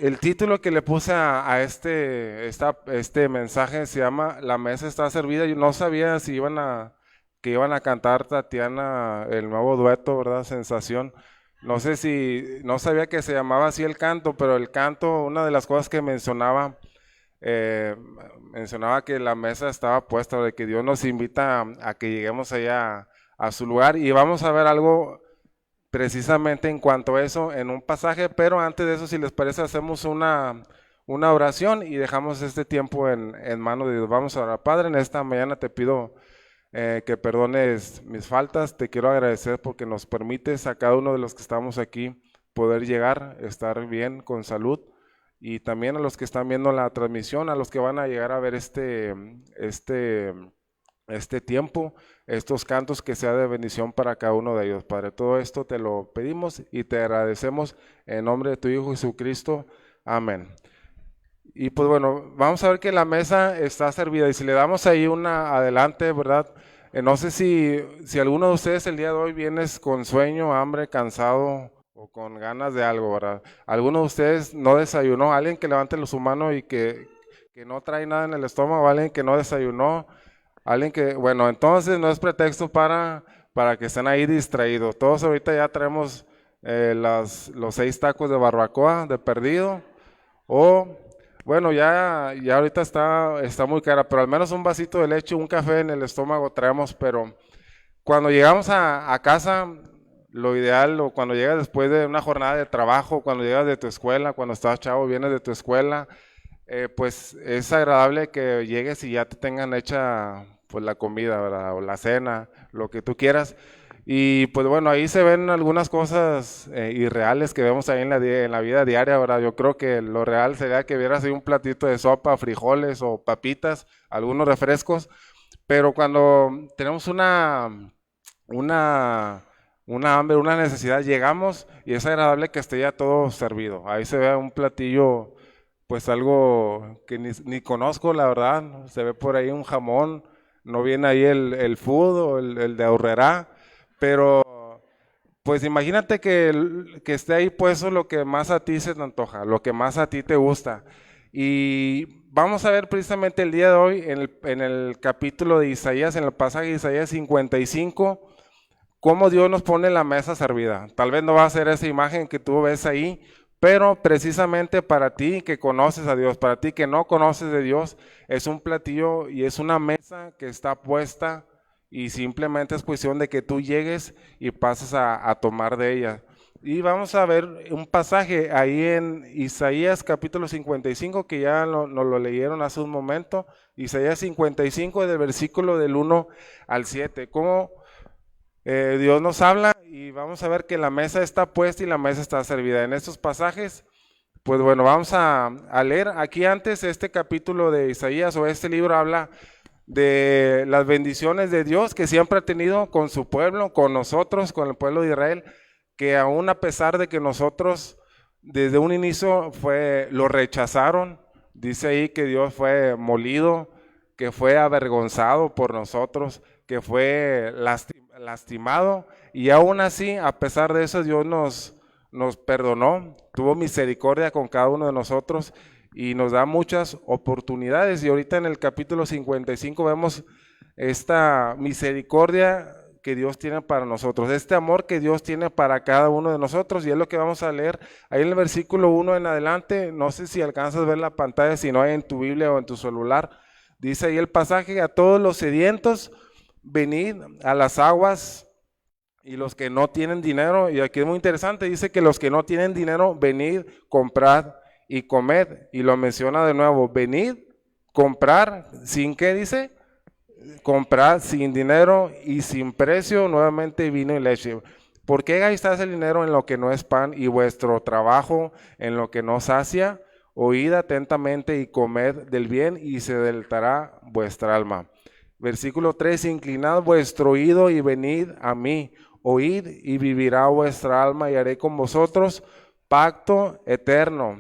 el título que le puse a este mensaje se llama La mesa está servida. Yo no sabía si que iban a cantar Tatiana el nuevo dueto, ¿verdad? Sensación. No sabía que se llamaba así el canto, pero el canto, una de las cosas que eh, mencionaba que la mesa estaba puesta, de que Dios nos invita a que lleguemos allá a su lugar y vamos a ver algo precisamente en cuanto a eso en un pasaje, pero antes de eso, si les parece, hacemos una oración y dejamos este tiempo en manos de Dios. Vamos a orar. Padre, en esta mañana te pido que perdones mis faltas, te quiero agradecer porque nos permites a cada uno de los que estamos aquí poder llegar, estar bien, con salud, y también a los que están viendo la transmisión, a los que van a llegar a ver este tiempo, estos cantos, que sea de bendición para cada uno de ellos. Padre, todo esto te lo pedimos y te agradecemos en nombre de tu Hijo Jesucristo. Amén. Y pues bueno, vamos a ver que la mesa está servida y si le damos ahí una adelante, ¿verdad? No sé si alguno de ustedes el día de hoy vienes con sueño, hambre, cansado o con ganas de algo, ¿verdad? ¿Alguno de ustedes no desayunó? ¿Alguien que levante su mano y que no trae nada en el estómago? ¿Alguien que no desayunó? Alguien que, bueno, entonces no es pretexto para que estén ahí distraídos. Todos ahorita ya traemos los 6 tacos de barbacoa de perdido. O, bueno, ya ahorita está muy cara, pero al menos un vasito de leche, un café en el estómago traemos. Pero cuando llegamos a casa, lo ideal, o cuando llegas después de una jornada de trabajo, cuando llegas de tu escuela, cuando estás chavo, vienes de tu escuela, pues es agradable que llegues y ya te tengan hecha pues la comida, ¿verdad? O la cena, lo que tú quieras. Y pues bueno, ahí se ven algunas cosas irreales que vemos ahí en la vida diaria, ¿verdad? Yo creo que lo real sería que vieras ahí un platito de sopa, frijoles o papitas, algunos refrescos, pero cuando tenemos una, una hambre, una necesidad, llegamos y es agradable que esté ya todo servido. Ahí se ve un platillo, pues algo que ni conozco, la verdad, ¿no? Se ve por ahí un jamón, no viene ahí el food o el de Aurrerá, pero pues imagínate que esté ahí puesto lo que más a ti se te antoja, lo que más a ti te gusta. Y vamos a ver precisamente el día de hoy en el capítulo de Isaías, en el pasaje de Isaías 55, cómo Dios nos pone la mesa servida. Tal vez no va a ser esa imagen que tú ves ahí, pero precisamente para ti que conoces a Dios, para ti que no conoces de Dios, es un platillo y es una mesa que está puesta y simplemente es cuestión de que tú llegues y pases a tomar de ella. Y vamos a ver un pasaje ahí en Isaías capítulo 55 que ya nos lo leyeron hace un momento. Isaías 55 del versículo del 1 al 7. ¿Cómo Dios nos habla? Y vamos a ver que la mesa está puesta y la mesa está servida. En estos pasajes, pues bueno, vamos a leer aquí antes este capítulo de Isaías, o este libro habla de las bendiciones de Dios que siempre ha tenido con su pueblo, con nosotros, con el pueblo de Israel, que aún a pesar de que nosotros desde un inicio lo rechazaron, dice ahí que Dios fue molido, que fue avergonzado por nosotros, que fue lastimado, y aún así, a pesar de eso, Dios nos perdonó, tuvo misericordia con cada uno de nosotros y nos da muchas oportunidades. Y ahorita en el capítulo 55 vemos esta misericordia que Dios tiene para nosotros, este amor que Dios tiene para cada uno de nosotros, y es lo que vamos a leer ahí en el versículo 1 en adelante. No sé si alcanzas a ver la pantalla, si no hay en tu Biblia o en tu celular. Dice ahí el pasaje: a todos los sedientos, venid a las aguas, y los que no tienen dinero, y aquí es muy interesante, dice que los que no tienen dinero, venid, comprad y comed, y lo menciona de nuevo: venid, comprar, ¿sin qué dice? Comprar sin dinero y sin precio, nuevamente vino y leche. ¿Por qué gastáis el dinero en lo que no es pan, y vuestro trabajo en lo que no sacia? Oíd atentamente y comed del bien, y se deleitará vuestra alma. Versículo 3: inclinad vuestro oído y venid a mí, oíd y vivirá vuestra alma, y haré con vosotros pacto eterno,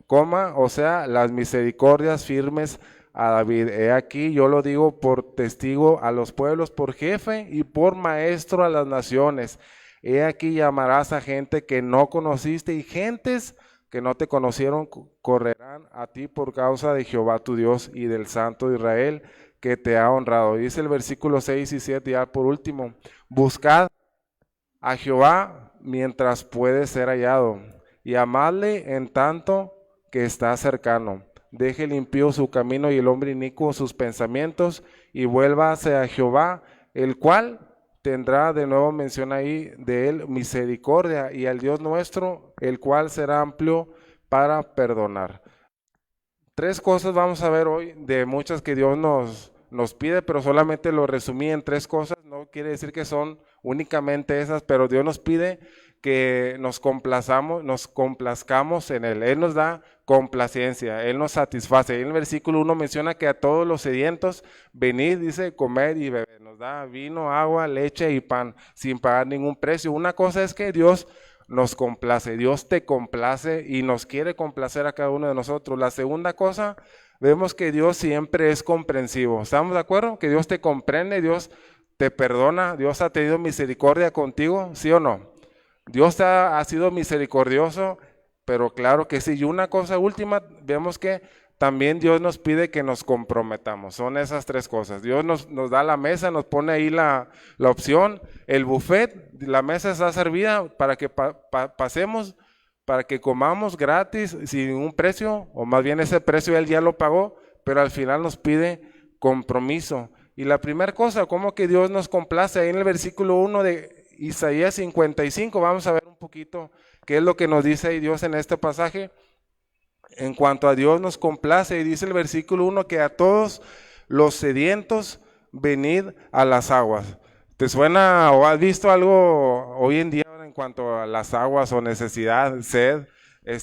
o sea, las misericordias firmes a David. He aquí, yo lo digo por testigo a los pueblos, por jefe y por maestro a las naciones. He aquí, llamarás a gente que no conociste, y gentes que no te conocieron correrán a ti por causa de Jehová tu Dios y del Santo de Israel que te ha honrado. Dice el versículo 6 y 7 ya por último, buscad a Jehová mientras puede ser hallado, y amadle en tanto que está cercano. Deje el impío su camino y el hombre inicuo sus pensamientos, y vuélvase a Jehová, el cual tendrá, de nuevo menciona ahí, de él misericordia, y al Dios nuestro, el cual será amplio para perdonar. Tres cosas vamos a ver hoy, de muchas que Dios nos pide, pero solamente lo resumí en tres cosas. No quiere decir que son únicamente esas, pero Dios nos pide que nos complazcamos en Él. Él nos da complacencia, Él nos satisface. Ahí en el versículo 1 menciona que a todos los sedientos, venid, dice, comed y beber. Nos da vino, agua, leche y pan, sin pagar ningún precio. Una cosa es que Dios nos complace, Dios te complace y nos quiere complacer a cada uno de nosotros. La segunda cosa, vemos que Dios siempre es comprensivo. ¿Estamos de acuerdo? Que Dios te comprende, Dios te perdona, Dios ha tenido misericordia contigo, ¿sí o no? Dios ha sido misericordioso, pero claro que sí. Y una cosa última, vemos que también Dios nos pide que nos comprometamos. Son esas tres cosas. Dios nos da la mesa, nos pone ahí la opción, el buffet, la mesa está servida para que pasemos, para que comamos gratis, sin un precio, o más bien ese precio Él ya lo pagó, pero al final nos pide compromiso. Y la primera cosa, ¿cómo que Dios nos complace? Ahí en el versículo 1 de Isaías 55, vamos a ver un poquito qué es lo que nos dice ahí Dios en este pasaje. En cuanto a Dios nos complace, y dice el versículo 1 que a todos los sedientos venid a las aguas. ¿Te suena o has visto algo hoy en día en cuanto a las aguas o necesidad, sed?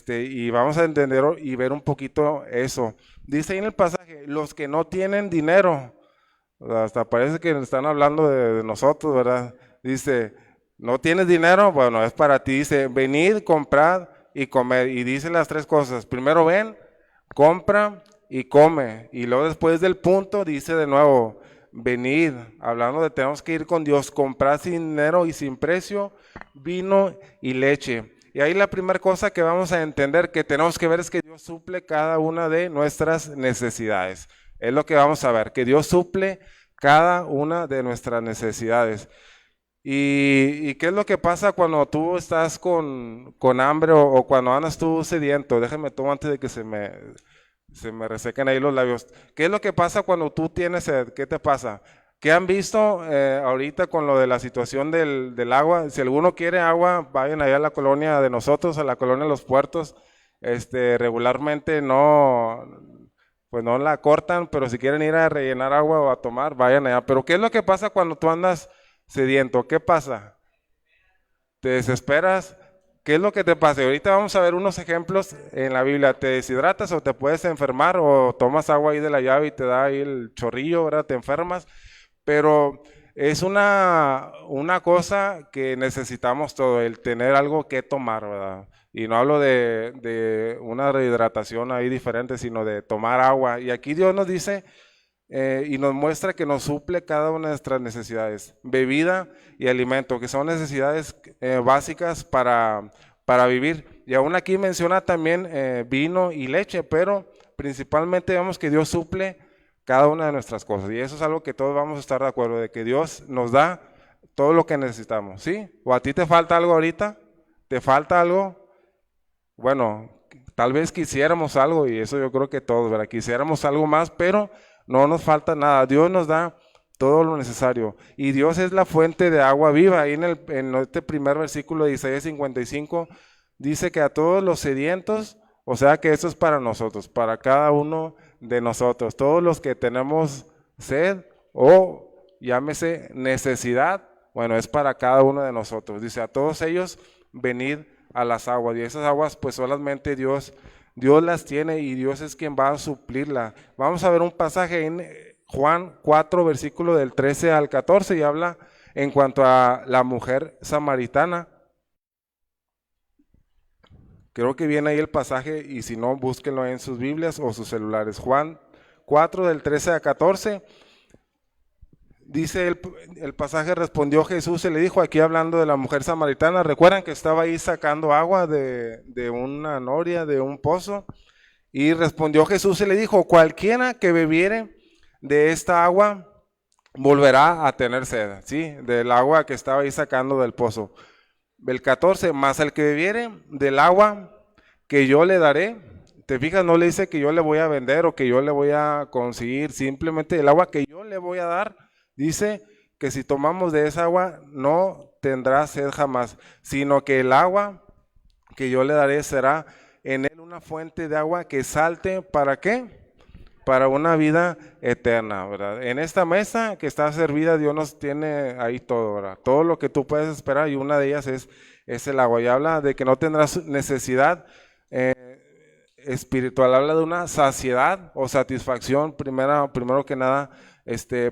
Y vamos a entender y ver un poquito eso. Dice ahí en el pasaje, los que no tienen dinero, hasta parece que están hablando de nosotros, ¿verdad? Dice, ¿no tienes dinero? Bueno, es para ti. Dice, venid, comprad y comer. Y dice las tres cosas. Primero ven, compra y come. Y luego después del punto dice de nuevo, venid, hablando de tenemos que ir con Dios, comprar sin dinero y sin precio, vino y leche. Y ahí la primera cosa que vamos a entender que tenemos que ver es que Dios suple cada una de nuestras necesidades. Es lo que vamos a ver, que Dios suple cada una de nuestras necesidades. ¿Y qué es lo que pasa cuando tú estás con hambre o cuando andas tú sediento? Déjame tomar antes de que se me resequen ahí los labios. ¿Qué es lo que pasa cuando tú tienes sed? ¿Qué te pasa? ¿Qué han visto ahorita con lo de la situación del agua? Si alguno quiere agua, vayan allá a la colonia de nosotros, a la colonia de los puertos. Regularmente pues no la cortan, pero si quieren ir a rellenar agua o a tomar, vayan allá. Pero ¿qué es lo que pasa cuando tú andas sediento? ¿Qué pasa? ¿Te desesperas? ¿Qué es lo que te pasa? Ahorita vamos a ver unos ejemplos en la Biblia. ¿Te deshidratas o te puedes enfermar o tomas agua ahí de la llave y te da ahí el chorrillo, ¿verdad? Te enfermas. Pero es una cosa que necesitamos todo, el tener algo que tomar, ¿verdad? Y no hablo de una rehidratación ahí diferente, sino de tomar agua. Y aquí Dios nos dice y nos muestra que nos suple cada una de nuestras necesidades, bebida y alimento, que son necesidades básicas para vivir. Y aún aquí menciona también vino y leche, pero principalmente vemos que Dios suple cada una de nuestras cosas. Y eso es algo que todos vamos a estar de acuerdo, de que Dios nos da todo lo que necesitamos, ¿sí? ¿O a ti te falta algo ahorita? ¿Te falta algo? Bueno, tal vez quisiéramos algo, y eso yo creo que todos, ¿verdad? Quisiéramos algo más, pero no nos falta nada. Dios nos da todo lo necesario. Y Dios es la fuente de agua viva. Ahí en este primer versículo de Isaías 55 dice que a todos los sedientos, o sea que eso es para nosotros, para cada uno de nosotros. Todos los que tenemos sed o llámese necesidad, bueno, es para cada uno de nosotros. Dice, a todos ellos venid a las aguas. Y esas aguas pues solamente Dios las tiene y Dios es quien va a suplirla. Vamos a ver un pasaje en Juan 4, versículo del 13 al 14 y habla en cuanto a la mujer samaritana. Creo que viene ahí el pasaje y si no, búsquenlo en sus Biblias o sus celulares. Juan 4 del 13 al 14. Dice el pasaje, respondió Jesús y le dijo, aquí hablando de la mujer samaritana, recuerdan que estaba ahí sacando agua de una noria, de un pozo, y respondió Jesús y le dijo, cualquiera que bebiere de esta agua volverá a tener sed, ¿sí? Del agua que estaba ahí sacando del pozo. El 14, más el que bebiere del agua que yo le daré, te fijas, no le dice que yo le voy a vender o que yo le voy a conseguir, simplemente el agua que yo le voy a dar, dice que si tomamos de esa agua no tendrá sed jamás, sino que el agua que yo le daré será en él una fuente de agua que salte, ¿para qué? Para una vida eterna, ¿verdad? En esta mesa que está servida, Dios nos tiene ahí todo, ¿verdad? Todo lo que tú puedes esperar y una de ellas es el agua. Y habla de que no tendrás necesidad espiritual, habla de una saciedad o satisfacción, primero que nada,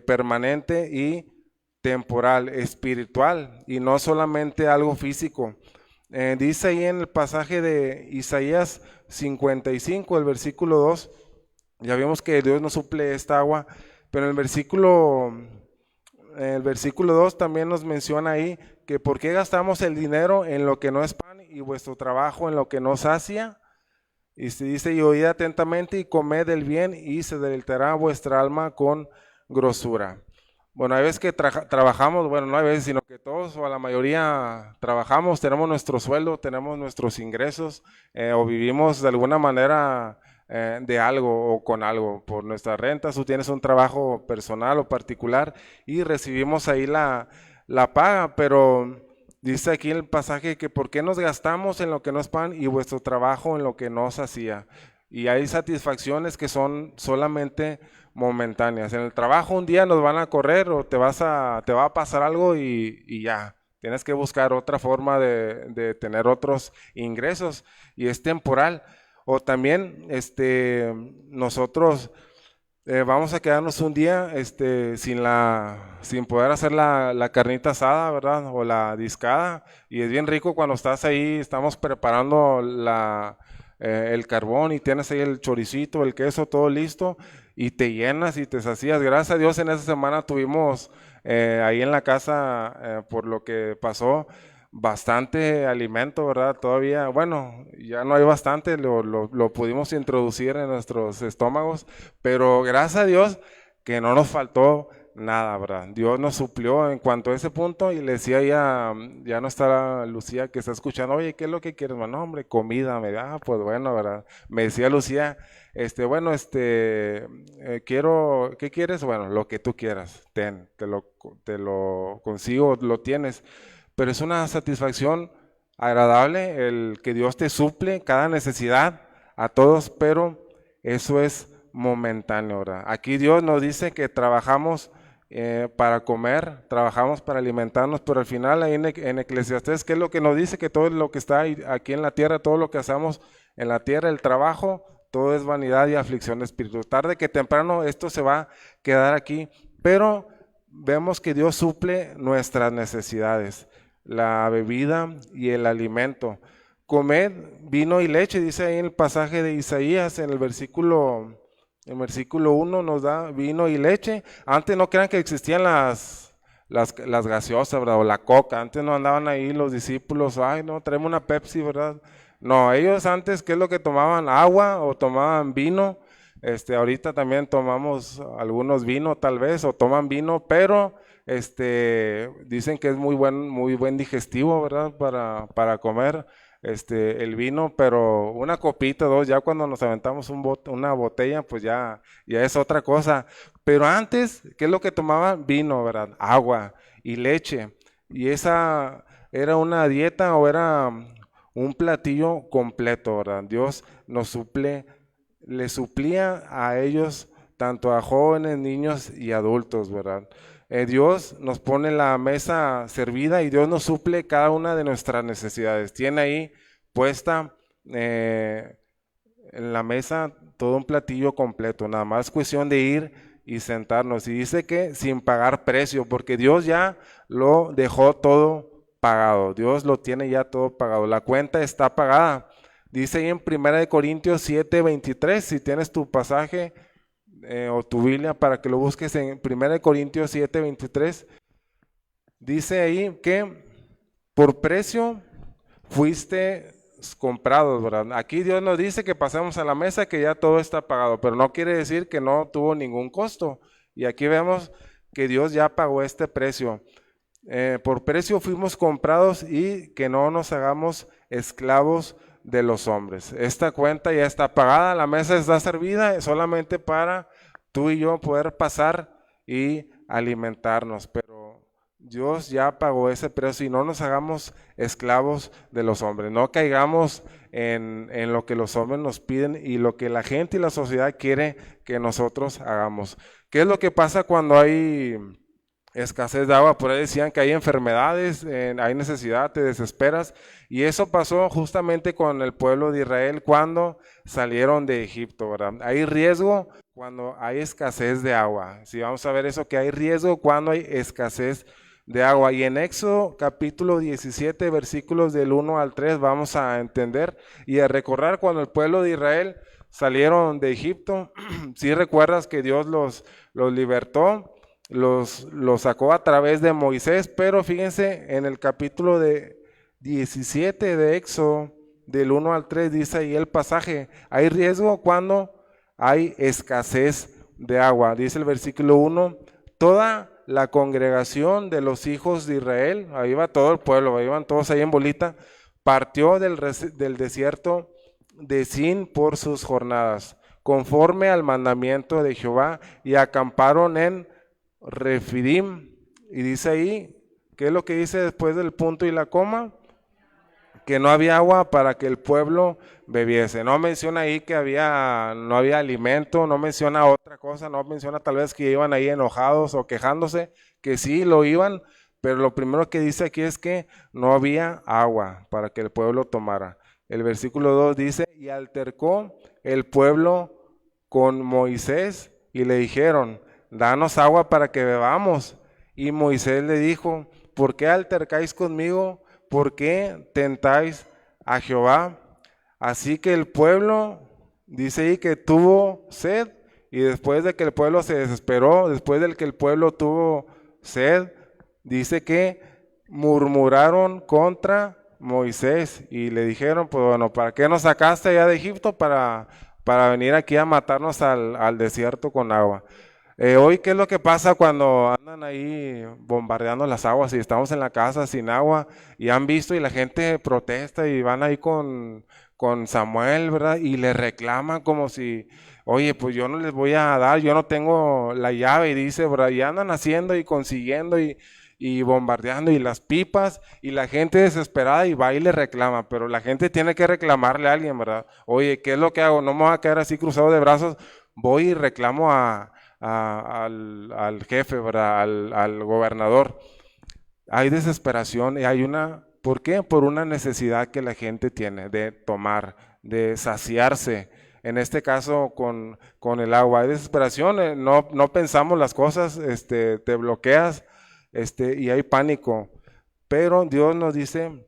permanente y temporal, espiritual, y no solamente algo físico. Dice ahí en el pasaje de Isaías 55, el versículo 2, ya vimos que Dios nos suple esta agua, pero en el versículo 2 también nos menciona ahí que por qué gastamos el dinero en lo que no es pan y vuestro trabajo en lo que no sacia. Y se dice, y oíd atentamente y comed el bien y se deleitará vuestra alma con grosura. Bueno, hay veces que trabajamos, bueno, no hay veces, sino que todos o la mayoría trabajamos, tenemos nuestro sueldo, tenemos nuestros ingresos o vivimos de alguna manera de algo o con algo por nuestra renta. Tú tienes un trabajo personal o particular y recibimos ahí la paga, pero dice aquí en el pasaje que por qué nos gastamos en lo que no es pan y vuestro trabajo en lo que no os hacía. Y hay satisfacciones que son solamente momentáneas. En el trabajo un día nos van a correr o te va a pasar algo y ya. Tienes que buscar otra forma de tener otros ingresos y es temporal. O también nosotros vamos a quedarnos un día sin poder hacer la carnita asada, ¿verdad? O la discada. Y es bien rico cuando estás ahí, estamos preparando el carbón y tienes ahí el choricito, el queso, todo listo y te llenas y te sacías. Gracias a Dios en esa semana tuvimos ahí en la casa, por lo que pasó, bastante alimento, ¿verdad? Todavía, bueno, ya no hay bastante, lo pudimos introducir en nuestros estómagos, pero gracias a Dios que no nos faltó nada, ¿verdad? Dios nos suplió en cuanto a ese punto y le decía ya no está Lucía que está escuchando, oye, ¿qué es lo que quieres? Bueno, hombre, comida, pues bueno, ¿verdad? Me decía Lucía, bueno, quiero, ¿qué quieres? Bueno, lo que tú quieras, te lo consigo, lo tienes, pero es una satisfacción agradable el que Dios te suple cada necesidad a todos, pero eso es momentáneo, ¿verdad? Aquí Dios nos dice que trabajamos para comer, trabajamos para alimentarnos, pero al final ahí en Eclesiastés, ¿qué es lo que nos dice? Que todo lo que está aquí en la tierra, todo lo que hacemos en la tierra, el trabajo, todo es vanidad y aflicción de espíritu. Tarde que temprano esto se va a quedar aquí, pero vemos que Dios suple nuestras necesidades, la bebida y el alimento. Comed vino y leche, dice ahí en el pasaje de Isaías, en el versículo 1 nos da vino y leche. Antes no crean que existían las gaseosas, ¿verdad? O la coca. Antes no andaban ahí los discípulos, ay, no, traemos una Pepsi, ¿verdad? No, ellos antes, ¿qué es lo que tomaban? Agua o tomaban vino. Ahorita también tomamos algunos vino tal vez, o toman vino, pero dicen que es muy buen digestivo, ¿verdad? Para comer el vino, pero una copita, dos, ya cuando nos aventamos una botella, pues ya es otra cosa. Pero antes, ¿qué es lo que tomaban? Vino, ¿verdad? Agua y leche. Y esa era una dieta o era un platillo completo, ¿verdad? Dios le suplía a ellos, tanto a jóvenes, niños y adultos, ¿verdad? Dios nos pone la mesa servida y Dios nos suple cada una de nuestras necesidades. Tiene ahí puesta en la mesa todo un platillo completo, nada más cuestión de ir y sentarnos. Y dice que sin pagar precio, porque Dios ya lo dejó todo pagado. Dios lo tiene ya todo pagado. La cuenta está pagada. Dice ahí en 1 Corintios 7:23, si tienes tu pasaje, o tu Biblia para que lo busques en 1 Corintios 7:23. Dice ahí que por precio fuiste comprados, ¿verdad? Aquí Dios nos dice que pasemos a la mesa, que ya todo está pagado, pero no quiere decir que no tuvo ningún costo. Y aquí vemos que Dios ya pagó este precio. Por precio fuimos comprados y que no nos hagamos esclavos de los hombres. Esta cuenta ya está pagada, la mesa está servida solamente para tú y yo poder pasar y alimentarnos, pero Dios ya pagó ese precio y no nos hagamos esclavos de los hombres, no caigamos en lo que los hombres nos piden y lo que la gente y la sociedad quiere que nosotros hagamos. ¿Qué es lo que pasa cuando hay escasez de agua? Por ahí decían que hay enfermedades, hay necesidad, te desesperas, y eso pasó justamente con el pueblo de Israel cuando salieron de Egipto, ¿verdad? Hay riesgo cuando hay escasez de agua. Si vamos a ver eso, que hay riesgo cuando hay escasez de agua. Y en Éxodo capítulo 17, versículos del 1 al 3, vamos a entender y a recordar cuando el pueblo de Israel salieron de Egipto. Si recuerdas que Dios los libertó, los sacó a través de Moisés, pero fíjense en el capítulo de 17 de Éxodo, del 1 al 3, dice ahí el pasaje, hay riesgo cuando hay escasez de agua. Dice el versículo 1, toda la congregación de los hijos de Israel, ahí va todo el pueblo, ahí van todos ahí en bolita, partió del desierto de Sin por sus jornadas, conforme al mandamiento de Jehová, y acamparon en Refidim. Y dice ahí, ¿qué es lo que dice después del punto y la coma? Que no había agua para que el pueblo bebiese. No menciona ahí que no había alimento, no menciona otra cosa, no menciona tal vez que iban ahí enojados o quejándose, que sí lo iban, pero lo primero que dice aquí es que no había agua para que el pueblo tomara. El versículo 2 dice, y altercó el pueblo con Moisés y le dijeron, danos agua para que bebamos. Y Moisés le dijo, ¿por qué altercáis conmigo? ¿Por qué tentáis a Jehová? Así que el pueblo, dice ahí que tuvo sed, y después de que el pueblo se desesperó, después de que el pueblo tuvo sed, dice que murmuraron contra Moisés y le dijeron, pues bueno, ¿para qué nos sacaste allá de Egipto para venir aquí a matarnos al desierto con agua? Hoy, ¿qué es lo que pasa cuando andan ahí bombardeando las aguas y estamos en la casa sin agua y han visto y la gente protesta y van ahí con Samuel, ¿verdad? Y le reclaman como si, oye, pues yo no les voy a dar, yo no tengo la llave, y dice, ¿verdad? Y andan haciendo y consiguiendo y bombardeando y las pipas y la gente desesperada y va y le reclama, pero la gente tiene que reclamarle a alguien, ¿verdad? Oye, ¿qué es lo que hago? No me voy a quedar así cruzado de brazos, voy y reclamo al jefe, ¿verdad? Al gobernador. Hay desesperación y hay ¿por qué? Por una necesidad que la gente tiene de tomar, de saciarse. En este caso con el agua. Hay desesperación, no pensamos las cosas, te bloqueas, y hay pánico. Pero Dios nos dice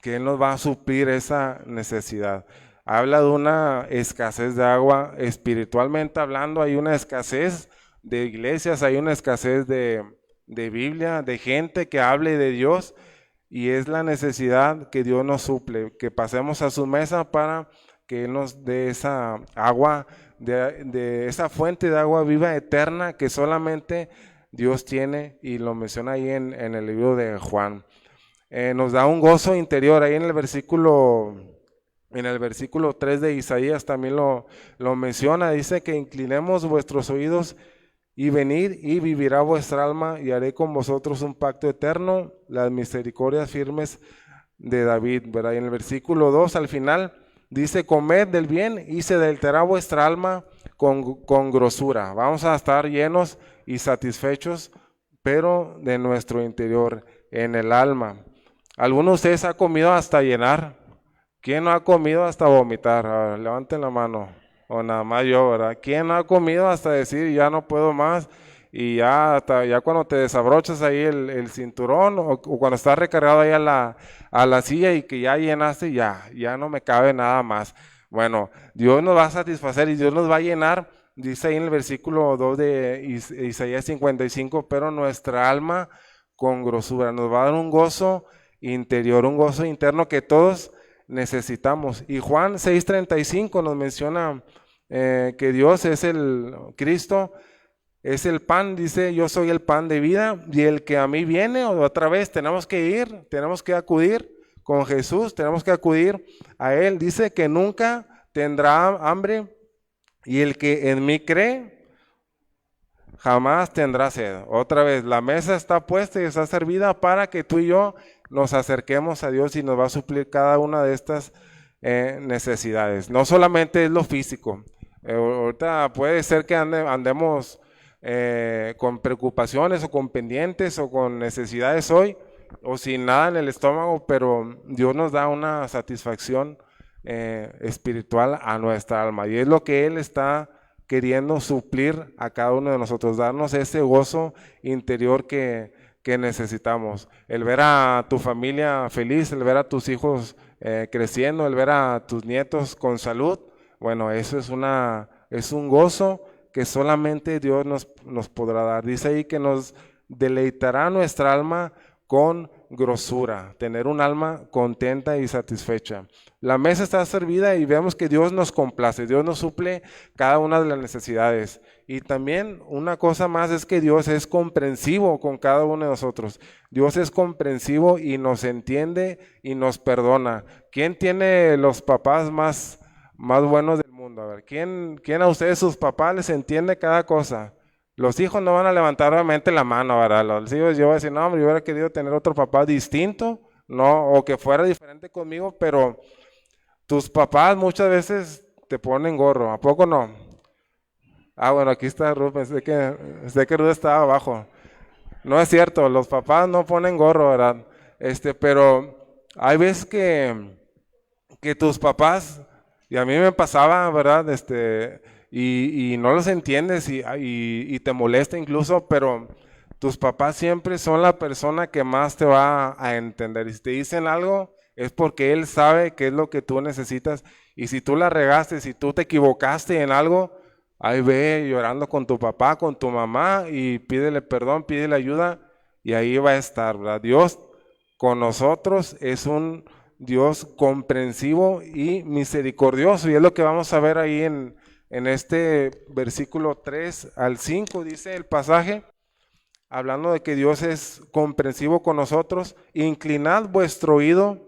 que Él nos va a suplir esa necesidad. Habla de una escasez de agua, espiritualmente hablando, hay una escasez de iglesias, hay una escasez de Biblia, de gente que hable de Dios, y es la necesidad que Dios nos suple, que pasemos a su mesa para que Él nos dé esa agua, de esa fuente de agua viva eterna que solamente Dios tiene, y lo menciona ahí en el libro de Juan. Nos da un gozo interior, ahí en el versículo 3 de Isaías también lo menciona, dice que inclinemos vuestros oídos y venid y vivirá vuestra alma y haré con vosotros un pacto eterno, las misericordias firmes de David, ¿verdad? Y en el versículo 2 al final dice, comed del bien y se deleitará vuestra alma con grosura. Vamos a estar llenos y satisfechos, pero de nuestro interior, en el alma. ¿Alguno de ustedes ha comido hasta llenar? ¿Quién no ha comido hasta vomitar? A ver, levanten la mano. O nada más yo, ¿verdad? ¿Quién no ha comido hasta decir ya no puedo más? Y ya cuando te desabrochas ahí el cinturón o cuando estás recargado ahí a la silla y que ya llenaste, ya no me cabe nada más. Bueno, Dios nos va a satisfacer y Dios nos va a llenar dice ahí en el versículo 2 de Isaías 55, pero nuestra alma con grosura nos va a dar un gozo interior, un gozo interno que todos necesitamos. Y Juan 6:35 nos menciona que Dios es el Cristo, es el pan, dice, yo soy el pan de vida, y el que a mí viene, o otra vez, tenemos que ir, tenemos que acudir con Jesús, tenemos que acudir a Él. Dice que nunca tendrá hambre, y el que en mí cree, jamás tendrá sed. Otra vez, la mesa está puesta y está servida para que tú y yo nos acerquemos a Dios y nos va a suplir cada una de estas necesidades. No solamente es lo físico. Ahorita puede ser que andemos con preocupaciones o con pendientes o con necesidades hoy o sin nada en el estómago, pero Dios nos da una satisfacción espiritual a nuestra alma y es lo que Él está queriendo suplir a cada uno de nosotros, darnos ese gozo interior que necesitamos. El ver a tu familia feliz, el ver a tus hijos creciendo, el ver a tus nietos con salud, bueno, eso es un gozo que solamente Dios nos podrá dar. Dice ahí que nos deleitará nuestra alma con grosura, tener un alma contenta y satisfecha. La mesa está servida y vemos que Dios nos complace, Dios nos suple cada una de las necesidades. Y también una cosa más es que Dios es comprensivo con cada uno de nosotros. Dios es comprensivo y nos entiende y nos perdona. ¿Quién tiene los papás más buenos del mundo? A ver, ¿quién a ustedes, sus papás, les entiende cada cosa? Los hijos no van a levantar obviamente la mano, ¿verdad? Los hijos yo voy a decir, no, hombre, yo hubiera querido tener otro papá distinto, no, o que fuera diferente conmigo, pero tus papás muchas veces te ponen gorro, ¿a poco no? Ah, bueno, aquí está Ruth, pensé que Ruth estaba abajo. No es cierto, los papás no ponen gorro, ¿verdad? Pero hay veces que tus papás, y a mí me pasaba, ¿verdad? Y no los entiendes y te molesta incluso, pero tus papás siempre son la persona que más te va a entender. Y si te dicen algo, es porque él sabe qué es lo que tú necesitas. Y si tú la regaste, si tú te equivocaste en algo, ahí ve llorando con tu papá, con tu mamá y pídele perdón, pídele ayuda y ahí va a estar, ¿verdad? Dios con nosotros es un Dios comprensivo y misericordioso y es lo que vamos a ver ahí en este versículo 3 al 5, dice el pasaje, hablando de que Dios es comprensivo con nosotros, inclinad vuestro oído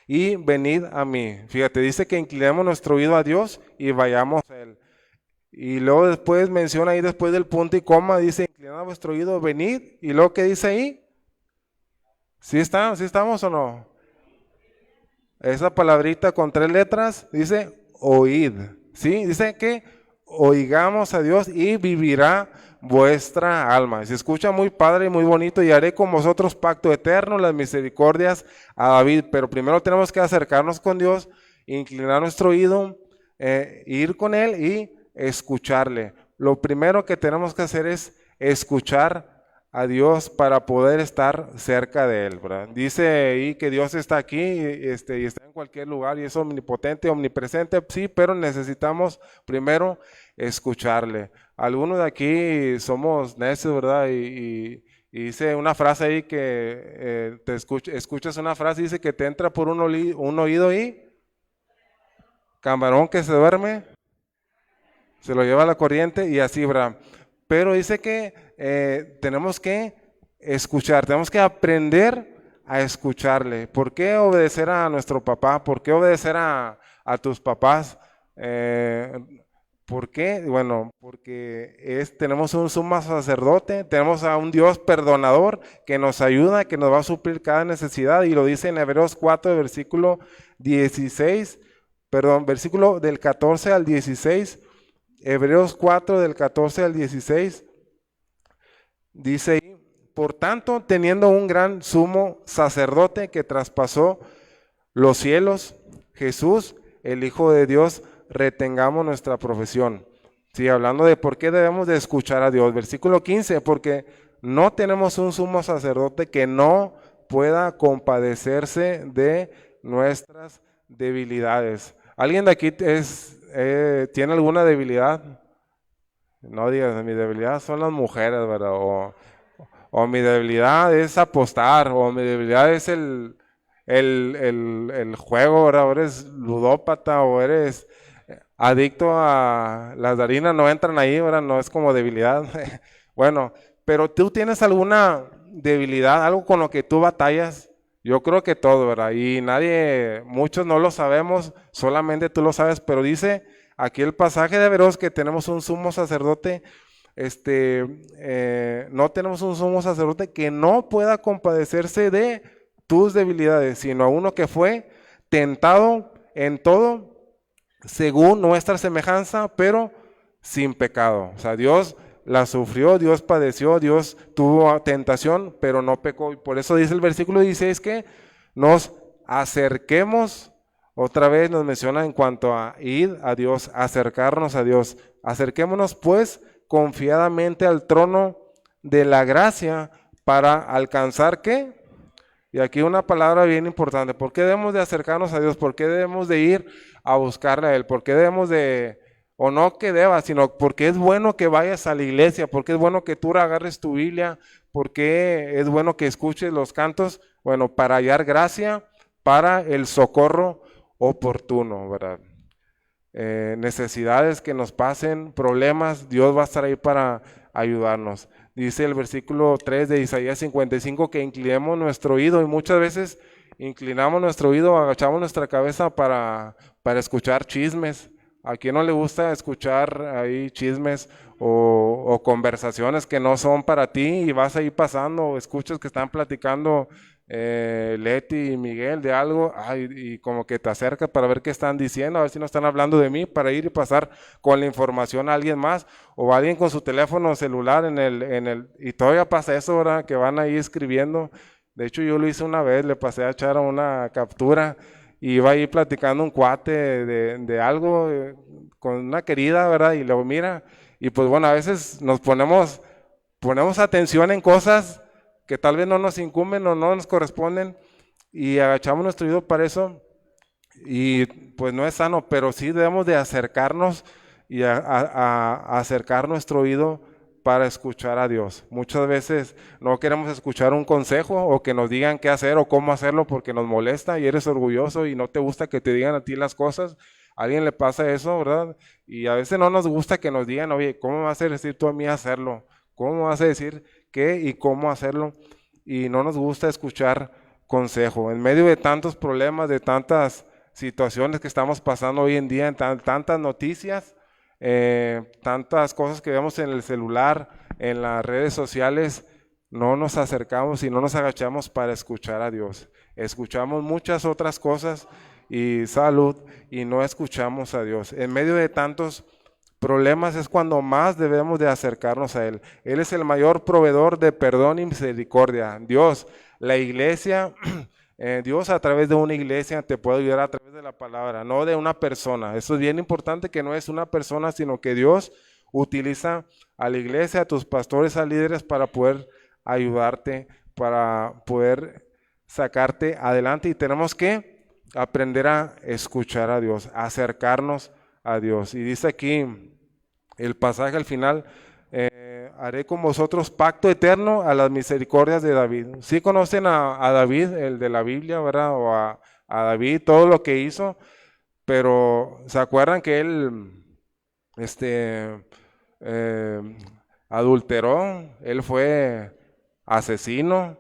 y venid a mí. Fíjate, dice que inclinemos nuestro oído a Dios y vayamos a Él. Y luego después menciona ahí después del punto y coma, dice, inclinad vuestro oído, venid. Y luego, ¿qué dice ahí? ¿Sí estamos o no? Esa palabrita con 3 letras dice oíd. ¿Sí? Dice que oigamos a Dios y vivirá vuestra alma. Se escucha muy padre y muy bonito y haré con vosotros pacto eterno, las misericordias a David. Pero primero tenemos que acercarnos con Dios, inclinar nuestro oído, ir con Él y escucharle. Lo primero que tenemos que hacer es escuchar a Dios para poder estar cerca de Él, ¿verdad? Dice ahí que Dios está aquí y está en cualquier lugar y es omnipotente, omnipresente, sí, pero necesitamos primero escucharle. Algunos de aquí somos necios, ¿verdad? Y dice una frase ahí que escuchas una frase y dice que te entra por un oído y camarón que se duerme se lo lleva la corriente y así, ¿verdad? Pero dice que tenemos que escuchar, tenemos que aprender a escucharle. ¿Por qué obedecer a nuestro papá? ¿Por qué obedecer a tus papás? ¿Por qué? Bueno, porque tenemos un sumo sacerdote, tenemos a un Dios perdonador que nos ayuda, que nos va a suplir cada necesidad y lo dice en Hebreos 4, versículo 16, perdón, versículo del 14 al 16. Hebreos 4 del 14 al 16 dice ahí, por tanto, teniendo un gran sumo sacerdote que traspasó los cielos, Jesús, el Hijo de Dios, retengamos nuestra profesión. Sí, hablando de por qué debemos de escuchar a Dios. Versículo 15, porque no tenemos un sumo sacerdote que no pueda compadecerse de nuestras debilidades. ¿Alguien de aquí tiene alguna debilidad? No digas, mi debilidad son las mujeres, ¿verdad? O mi debilidad es apostar, o mi debilidad es el juego, ¿verdad? O eres ludópata, o eres adicto a las harinas, no entran ahí, ¿verdad? No es como debilidad. Bueno, pero tú tienes alguna debilidad, algo con lo que tú batallas. Yo creo que todo, ¿verdad? Y nadie, muchos no lo sabemos, solamente tú lo sabes, pero dice aquí el pasaje de Hebreos que tenemos un sumo sacerdote, no tenemos un sumo sacerdote que no pueda compadecerse de tus debilidades, sino a uno que fue tentado en todo según nuestra semejanza, pero sin pecado. O sea, Dios la sufrió, Dios padeció, Dios tuvo tentación, pero no pecó. Y por eso dice el versículo 16 que nos acerquemos, otra vez nos menciona en cuanto a ir a Dios, acercarnos a Dios. Acerquémonos pues confiadamente al trono de la gracia para alcanzar ¿qué? Y aquí una palabra bien importante. ¿Por qué debemos de acercarnos a Dios? ¿Por qué debemos de ir a buscarle a Él? ¿Por qué debemos de, o no que debas, sino porque es bueno que vayas a la iglesia? ¿Porque es bueno que tú agarres tu Biblia? ¿Por qué es bueno que escuches los cantos? Bueno, para hallar gracia, para el socorro oportuno, ¿verdad? Necesidades que nos pasen, problemas, Dios va a estar ahí para ayudarnos. Dice el versículo 3 de Isaías 55 que inclinemos nuestro oído y muchas veces inclinamos nuestro oído, agachamos nuestra cabeza para escuchar chismes. ¿A quién no le gusta escuchar ahí chismes o conversaciones que no son para ti y vas ahí pasando o escuchas que están platicando Leti y Miguel de algo, ay, y como que te acercas para ver qué están diciendo, a ver si no están hablando de mí, para ir y pasar con la información a alguien más, o alguien con su teléfono celular y todavía pasa eso, ¿verdad? Que van ahí escribiendo. De hecho, yo lo hice una vez, le pasé a echar una captura, y iba ahí platicando un cuate de algo con una querida, ¿verdad? Y luego mira, y pues bueno, a veces ponemos atención en cosas que tal vez no nos incumben o no nos corresponden y agachamos nuestro oído para eso y pues no es sano, pero sí debemos de acercarnos y a acercar nuestro oído para escuchar a Dios. Muchas veces no queremos escuchar un consejo o que nos digan qué hacer o cómo hacerlo porque nos molesta y eres orgulloso y no te gusta que te digan a ti las cosas. A alguien le pasa eso, ¿verdad? Y a veces no nos gusta que nos digan, oye, ¿cómo me vas a decir tú a mí hacerlo? ¿Cómo me vas a decir qué y cómo hacerlo? Y no nos gusta escuchar consejo. En medio de tantos problemas, de tantas situaciones que estamos pasando hoy en día, en tantas noticias, tantas cosas que vemos en el celular, en las redes sociales, no nos acercamos y no nos agachamos para escuchar a Dios. Escuchamos muchas otras cosas y salud y no escuchamos a Dios. En medio de tantos problemas es cuando más debemos de acercarnos a Él. Él es el mayor proveedor de perdón y misericordia. Dios, la iglesia, Dios a través de una iglesia te puede ayudar a través de la palabra, no de una persona. Eso es bien importante que no es una persona, sino que Dios utiliza a la iglesia, a tus pastores, a líderes para poder ayudarte, para poder sacarte adelante y tenemos que aprender a escuchar a Dios, a acercarnos a Dios. Y dice aquí el pasaje al final, haré con vosotros pacto eterno a las misericordias de David. ¿Sí conocen a David, el de la Biblia, verdad? O a David, todo lo que hizo, pero ¿se acuerdan que él, este, eh, adulteró? Él fue asesino,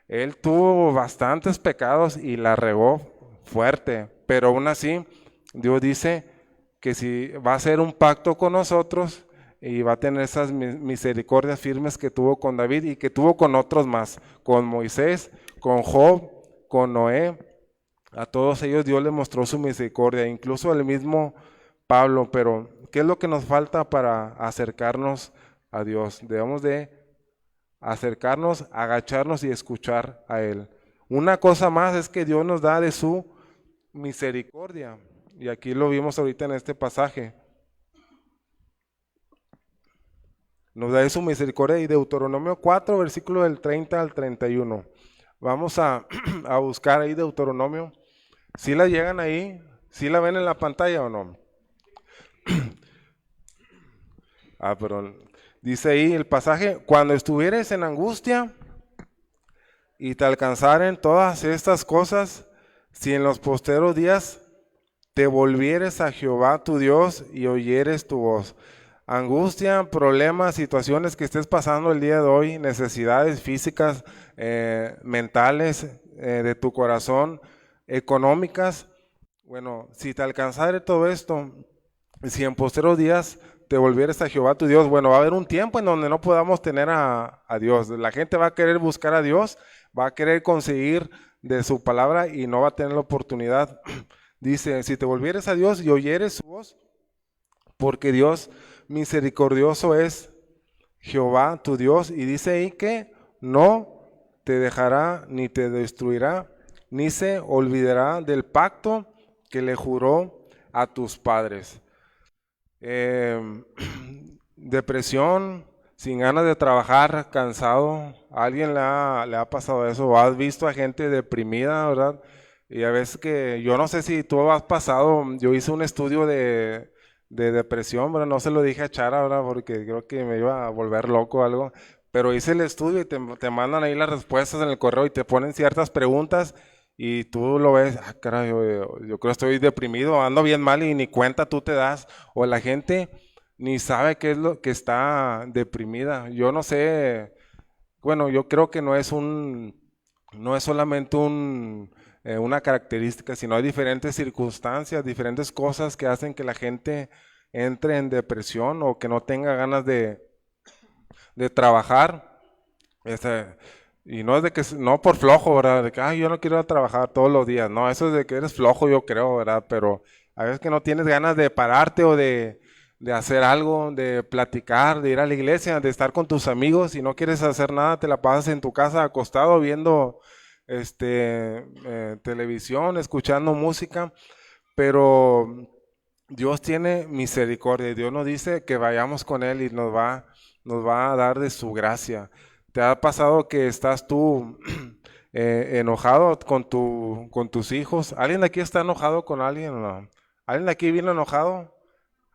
él tuvo bastantes pecados y la regó fuerte, pero aún así Dios dice que si va a hacer un pacto con nosotros y va a tener esas misericordias firmes que tuvo con David y que tuvo con otros más, con Moisés, con Job, con Noé, a todos ellos Dios le mostró su misericordia, incluso al mismo Pablo, pero ¿qué es lo que nos falta para acercarnos a Dios? Debemos de acercarnos, agacharnos y escuchar a Él. Una cosa más es que Dios nos da de su misericordia. Y aquí lo vimos ahorita en este pasaje. Nos da de su misericordia y Deuteronomio 4, versículo del 30 al 31. Vamos a buscar ahí Deuteronomio. ¿Sí la llegan ahí? ¿Sí la ven en la pantalla o no? Perdón. Dice ahí el pasaje, cuando estuvieres en angustia y te alcanzaren todas estas cosas, si en los posteros días te volvieres a Jehová tu Dios y oyeres tu voz. Angustia, problemas, situaciones que estés pasando el día de hoy, necesidades físicas, mentales, de tu corazón, económicas. Bueno, si te alcanzare todo esto, si en posteros días te volvieres a Jehová tu Dios, bueno, va a haber un tiempo en donde no podamos tener a Dios. La gente va a querer buscar a Dios, va a querer conseguir de su palabra y no va a tener la oportunidad. Dice, si te volvieres a Dios y oyeres su voz, porque Dios misericordioso es Jehová tu Dios, y dice ahí que no te dejará ni te destruirá, ni se olvidará del pacto que le juró a tus padres. Depresión, sin ganas de trabajar, cansado. ¿A alguien le ha pasado eso? ¿O has visto a gente deprimida, verdad? Y a veces que, yo no sé si tú has pasado, yo hice un estudio de depresión, ¿verdad? No se lo dije a Chara, ¿verdad? Porque creo que me iba a volver loco o algo. Pero hice el estudio y te mandan ahí las respuestas en el correo y te ponen ciertas preguntas y tú lo ves, caray, yo creo que estoy deprimido, ando bien mal y ni cuenta tú te das. O la gente ni sabe qué es lo que está deprimida. Yo no sé, bueno, yo creo que no es solamente una característica, sino hay diferentes circunstancias, diferentes cosas que hacen que la gente entre en depresión o que no tenga ganas de trabajar. Este, y no es de que, no por flojo, ¿verdad? De que, ay, yo no quiero ir a trabajar todos los días. No, eso es de que eres flojo, yo creo, ¿verdad? Pero a veces que no tienes ganas de pararte o de hacer algo, de platicar, de ir a la iglesia, de estar con tus amigos. Si no quieres hacer nada, te la pasas en tu casa acostado viendo televisión, escuchando música. Pero Dios tiene misericordia. Dios nos dice que vayamos con Él y nos va a dar de su gracia. ¿Te ha pasado que estás tú enojado con tus hijos? ¿Alguien de aquí está enojado con alguien o no? ¿Alguien de aquí vino enojado?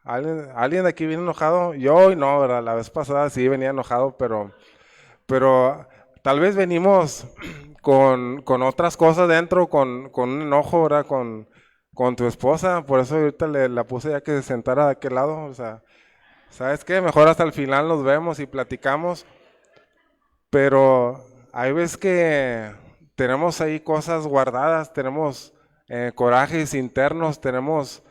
¿Alguien de aquí vino enojado? Yo hoy no, ¿verdad? La vez pasada sí venía enojado, pero tal vez venimos con otras cosas dentro, con un enojo, ¿verdad? Con tu esposa, por eso ahorita la puse ya que se sentara de aquel lado, o sea, ¿sabes qué? Mejor hasta el final nos vemos y platicamos, pero hay veces que tenemos ahí cosas guardadas, tenemos corajes internos, tenemos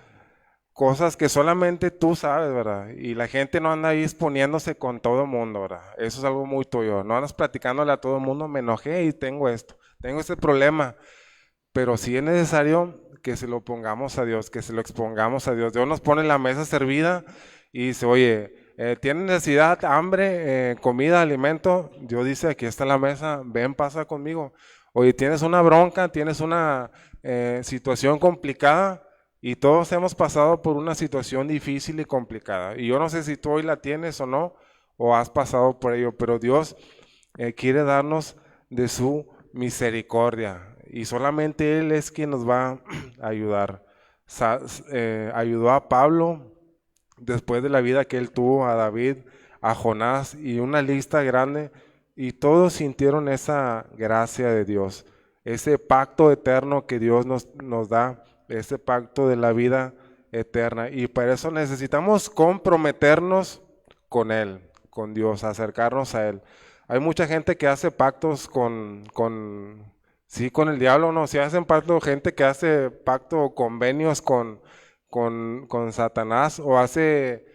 cosas que solamente tú sabes, ¿verdad? Y la gente no anda ahí exponiéndose con todo el mundo, ¿verdad? Eso es algo muy tuyo, no andas platicándole a todo el mundo, me enojé y tengo esto, tengo este problema. Pero sí es necesario que se lo pongamos a Dios, que se lo expongamos a Dios. Dios nos pone la mesa servida y dice, oye, ¿tienes necesidad, hambre, comida, alimento? Dios dice, aquí está la mesa, ven, pasa conmigo. Oye, tienes una bronca, tienes una situación complicada y todos hemos pasado por una situación difícil y complicada. Y yo no sé si tú hoy la tienes o no, o has pasado por ello, pero Dios quiere darnos de su misericordia y solamente Él es quien nos va a ayudar. Ayudó a Pablo después de la vida que él tuvo, a David, a Jonás y una lista grande, y todos sintieron esa gracia de Dios, ese pacto eterno que Dios nos da, ese pacto de la vida eterna, y para eso necesitamos comprometernos con Él, con Dios, acercarnos a Él. Hay mucha gente que hace pactos sí, con el diablo, no, si hacen pacto, gente que hace pacto o convenios con Satanás o hace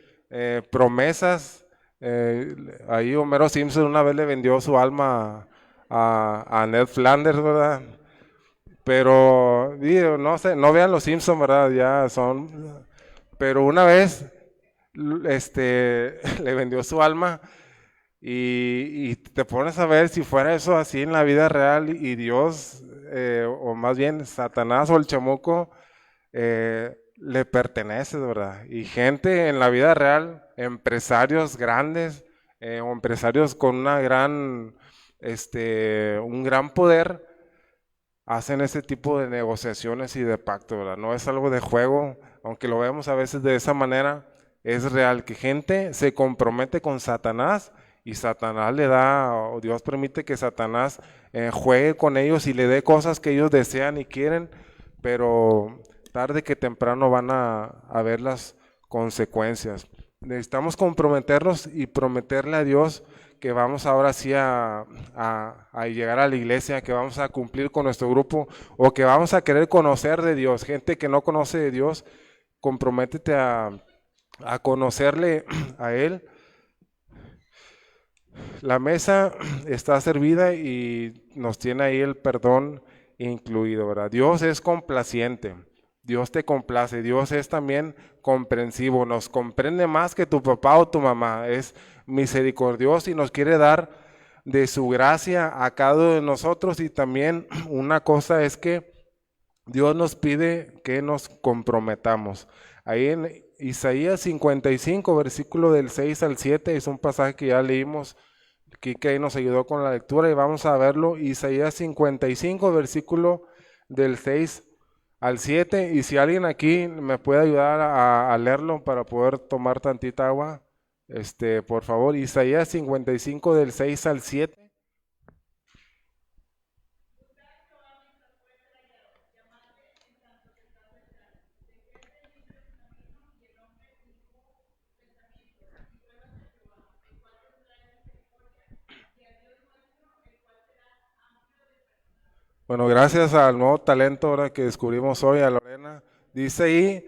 promesas. Ahí Homero Simpson una vez le vendió su alma a Ned Flanders, ¿verdad? Pero, digo, no sé, no vean los Simpson, ¿verdad? Ya son, pero una vez, le vendió su alma y te pones a ver si fuera eso así en la vida real y Dios, o más bien Satanás o el chamuco, le pertenece, ¿verdad? Y gente en la vida real, empresarios grandes, o empresarios con un gran poder, hacen ese tipo de negociaciones y de pacto, ¿verdad? No es algo de juego, aunque lo vemos a veces de esa manera, es real, que gente se compromete con Satanás y Satanás le da, o Dios permite que Satanás juegue con ellos y le dé cosas que ellos desean y quieren, pero tarde que temprano van a ver las consecuencias. Necesitamos comprometernos y prometerle a Dios que vamos ahora sí a llegar a la iglesia, que vamos a cumplir con nuestro grupo o que vamos a querer conocer de Dios. Gente que no conoce de Dios, comprométete a conocerle a Él. La mesa está servida y nos tiene ahí el perdón incluido, ¿verdad? Dios es complaciente, Dios te complace, Dios es también comprensivo, nos comprende más que tu papá o tu mamá, es misericordioso y nos quiere dar de su gracia a cada uno de nosotros. Y también una cosa es que Dios nos pide que nos comprometamos. Ahí en Isaías 55, versículo del 6 al 7, es un pasaje que ya leímos. Kike ahí nos ayudó con la lectura y vamos a verlo. Isaías 55, versículo del 6 al 7. Y si alguien aquí me puede ayudar a leerlo para poder tomar tantita agua, por favor. Isaías 55 del 6 al 7. Bueno, gracias al nuevo talento ahora que descubrimos hoy, a Lorena. Dice ahí,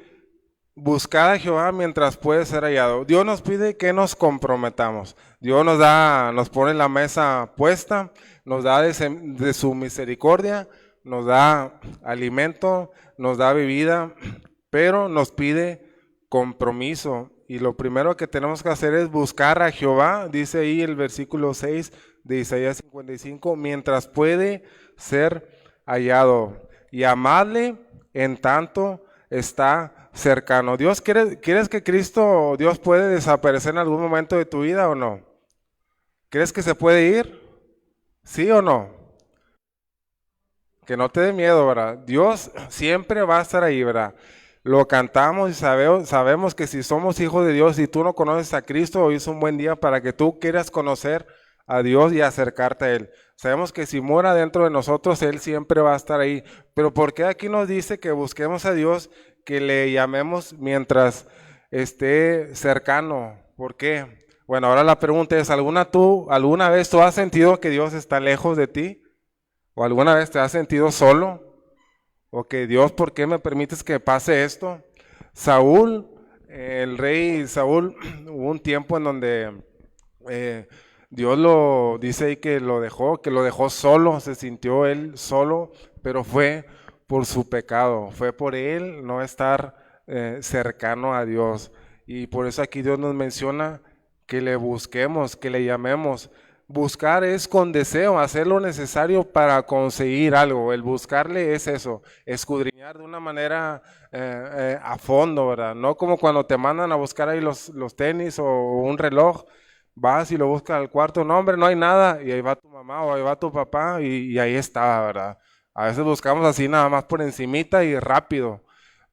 buscad a Jehová mientras puede ser hallado. Dios nos pide que nos comprometamos. Dios nos pone la mesa puesta, nos da de su misericordia, nos da alimento, nos da bebida, pero nos pide compromiso. Y lo primero que tenemos que hacer es buscar a Jehová, dice ahí el versículo 6 de Isaías 55, mientras puede ser hallado. Y amadle en tanto está cercano. ¿Quieres que Cristo, Dios puede desaparecer en algún momento de tu vida o no? ¿Crees que se puede ir? ¿Sí o no? Que no te dé miedo, ¿verdad? Dios siempre va a estar ahí, ¿verdad? Lo cantamos y sabemos que si somos hijos de Dios y tú no conoces a Cristo, hoy es un buen día para que tú quieras conocer a Dios y acercarte a Él. Sabemos que si mora dentro de nosotros, Él siempre va a estar ahí. Pero ¿por qué aquí nos dice que busquemos a Dios, que le llamemos mientras esté cercano? ¿Por qué? Bueno, ahora la pregunta es, ¿alguna vez tú has sentido que Dios está lejos de ti? ¿O alguna vez te has sentido solo? ¿O que Dios, ¿por qué me permites que pase esto? Saúl, el rey Saúl, hubo un tiempo en donde Dios lo dice ahí que lo dejó solo, se sintió él solo, pero fue por su pecado, fue por él no estar cercano a Dios. Y por eso aquí Dios nos menciona que le busquemos, que le llamemos. Buscar es con deseo, hacer lo necesario para conseguir algo. El buscarle es eso, escudriñar de una manera a fondo, ¿verdad? No como cuando te mandan a buscar ahí los tenis o un reloj, vas y lo buscas al cuarto, no hombre, no hay nada, y ahí va tu mamá o ahí va tu papá y ahí está, ¿verdad? A veces buscamos así nada más por encimita y rápido,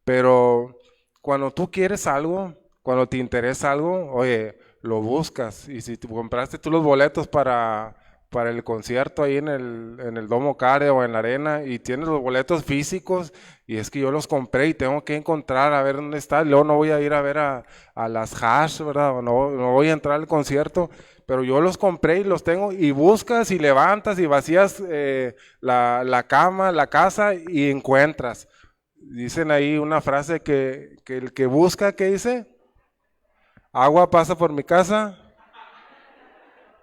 pero cuando tú quieres algo, cuando te interesa algo, oye, lo buscas. Y si compraste tú los boletos para el concierto ahí en el Domo Care o en la arena y tienes los boletos físicos y es que yo los compré y tengo que encontrar a ver dónde está, luego no voy a ir a ver a las Hash, ¿verdad? O no voy a entrar al concierto, pero yo los compré y los tengo y buscas y levantas y vacías la cama, la casa y encuentras. Dicen ahí una frase que el que busca, ¿qué dice? Agua pasa por mi casa,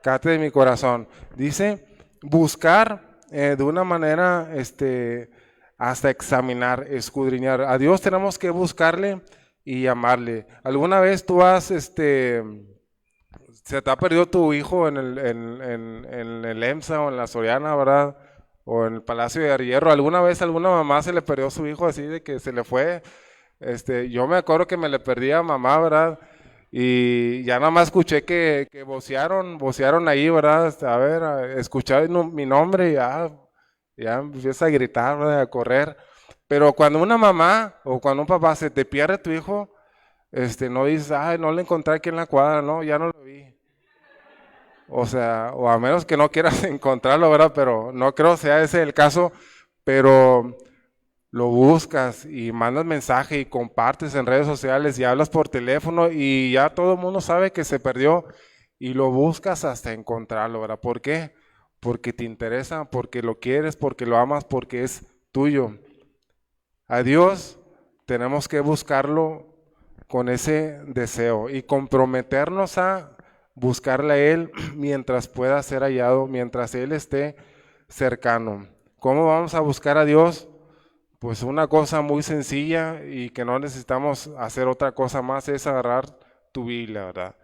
cate de mi corazón. Dice, buscar de una manera, hasta examinar, escudriñar. A Dios tenemos que buscarle y llamarle. ¿Alguna vez se te ha perdido tu hijo en el EMSA o en la Soriana, ¿verdad? O en el Palacio de Hierro? ¿Alguna vez alguna mamá se le perdió su hijo así de que se le fue? Yo me acuerdo que me le perdí a mamá, ¿verdad? Y ya nada más escuché que vocearon ahí, ¿verdad? A ver, escuchar mi nombre y ya empieza a gritar, ¿verdad? A correr. Pero cuando una mamá o cuando un papá se te pierde tu hijo, no dices, ay, no lo encontré aquí en la cuadra, no, ya no lo vi. O sea, o a menos que no quieras encontrarlo, ¿verdad? Pero no creo sea ese el caso, pero lo buscas y mandas mensaje y compartes en redes sociales y hablas por teléfono y ya todo el mundo sabe que se perdió y lo buscas hasta encontrarlo, ¿verdad? ¿Por qué? Porque te interesa, porque lo quieres, porque lo amas, porque es tuyo. A Dios tenemos que buscarlo con ese deseo y comprometernos a buscarle a Él mientras pueda ser hallado, mientras Él esté cercano. ¿Cómo vamos a buscar a Dios? Pues una cosa muy sencilla y que no necesitamos hacer otra cosa más es agarrar tu Biblia, ¿verdad?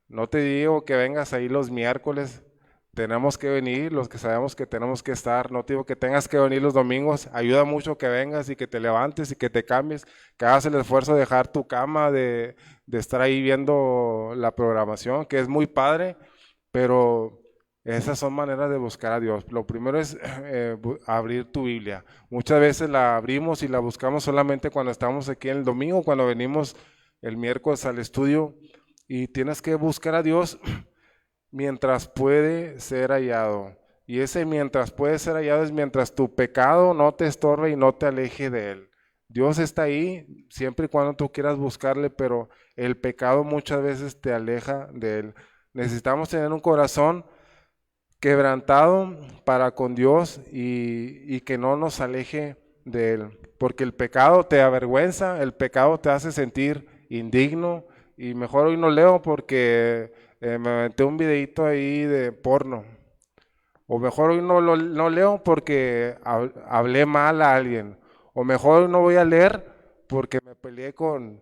No te digo que vengas ahí los miércoles, tenemos que venir, los que sabemos que tenemos que estar, no te digo que tengas que venir los domingos, ayuda mucho que vengas y que te levantes y que te cambies, que hagas el esfuerzo de dejar tu cama, de estar ahí viendo la programación, que es muy padre, pero esas son maneras de buscar a Dios. Lo primero es abrir tu Biblia. Muchas veces la abrimos y la buscamos solamente cuando estamos aquí en el domingo, cuando venimos el miércoles al estudio y tienes que buscar a Dios mientras puede ser hallado. Y ese mientras puede ser hallado es mientras tu pecado no te estorbe y no te aleje de Él. Dios está ahí siempre y cuando tú quieras buscarle, pero el pecado muchas veces te aleja de Él. Necesitamos tener un corazón quebrantado para con Dios y que no nos aleje de Él. Porque el pecado te avergüenza, el pecado te hace sentir indigno y mejor hoy no leo porque me aventé un videito ahí de porno. O mejor hoy no leo porque hablé mal a alguien. O mejor hoy no voy a leer porque me peleé con